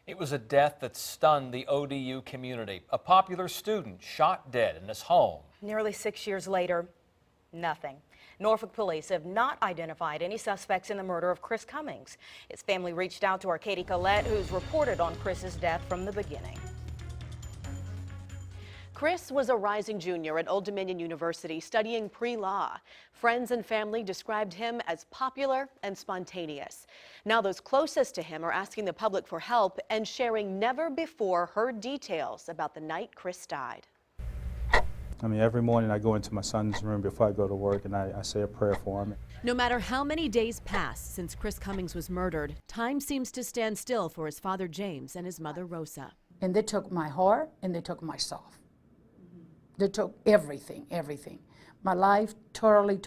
It was a death that stunned the ODU community. A popular student shot dead in his home. Nearly 6 years later, nothing. Norfolk police have not identified any suspects in the murder of Chris Cummings. His family reached out to our Katie Collette, who's reported on Chris's death from the beginning. Chris was a rising junior at Old Dominion University studying pre-law. Friends and family described him as popular and spontaneous. Now those closest to him are asking the public for help and sharing never-before-heard details about the night Chris died. I mean, every morning I go into my son's room before I go to work and I say a prayer for him. No matter how many days pass since Chris Cummings was murdered, time seems to stand still for his father James and his mother Rosa. And they took my heart and they took myself. They took everything, everything. My life totally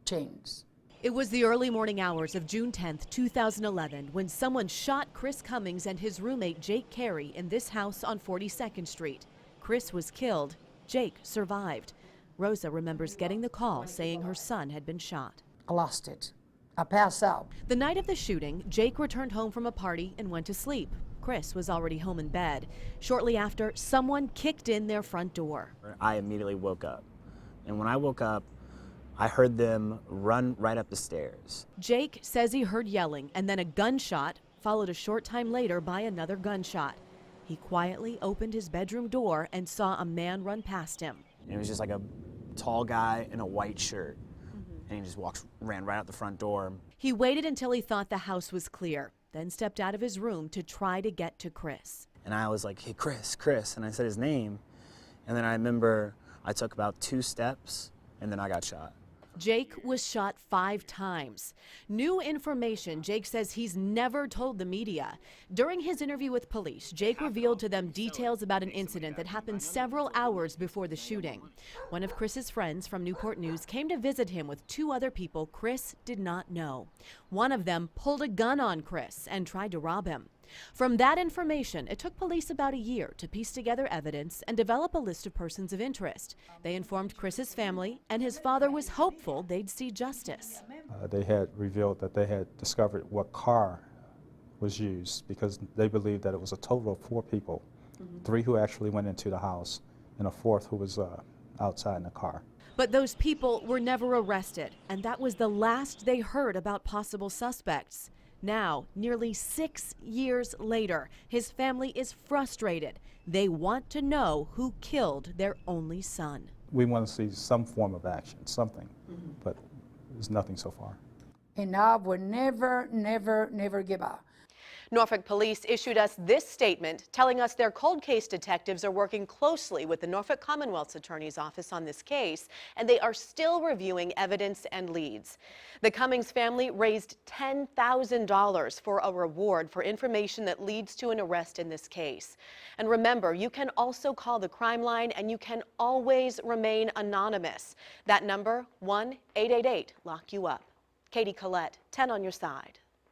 changed. It was the early morning hours of June 10th, 2011, when someone shot Chris Cummings and his roommate Jake Carey in this house on 42nd Street. Chris was killed. Jake survived. Rosa remembers getting the call saying her son had been shot. I lost it. I passed out. The night of the shooting, Jake returned home from a party and went to sleep. Chris was already home in bed. Shortly after, someone kicked in their front door. I immediately woke up. And when I woke up, I heard them run right up the stairs. Jake says he heard yelling and then a gunshot, followed a short time later by another gunshot. He quietly opened his bedroom door and saw a man run past him. And it was just like a tall guy in a white shirt. And he just ran right out the front door. He waited until he thought the house was clear, then stepped out of his room to try to get to Chris. And I was like, hey, Chris, and I said his name. And then I remember I took about 2 steps and then I got shot. Jake was shot 5 times. New information, Jake says he's never told the media. During his interview with police, Jake revealed to them details about an incident that happened several hours before the shooting. One of Chris's friends from Newport News came to visit him with 2 other people Chris did not know. One of them pulled a gun on Chris and tried to rob him. From that information, it took police about a year to piece together evidence and develop a list of persons of interest. They informed Chris's family, and his father was hopeful they'd see justice. They had revealed that they had discovered what car was used because they believed that it was a total of 4 people, 3 who actually went into the house and a 4th who was outside in the car. But those people were never arrested, and that was the last they heard about possible suspects. Now, nearly 6 years later, his family is frustrated. They want to know who killed their only son. We want to see some form of action, something, but there's nothing so far. And I would never give up. Norfolk police issued us this statement telling us their cold case detectives are working closely with the Norfolk Commonwealth's Attorney's Office on this case, and they are still reviewing evidence and leads. The Cummings family raised $10,000 for a reward for information that leads to an arrest in this case. And remember, you can also call the crime line and you can always remain anonymous. That number, 1-888-LOCK-YOU-UP. Katie Collette, 10 on your side.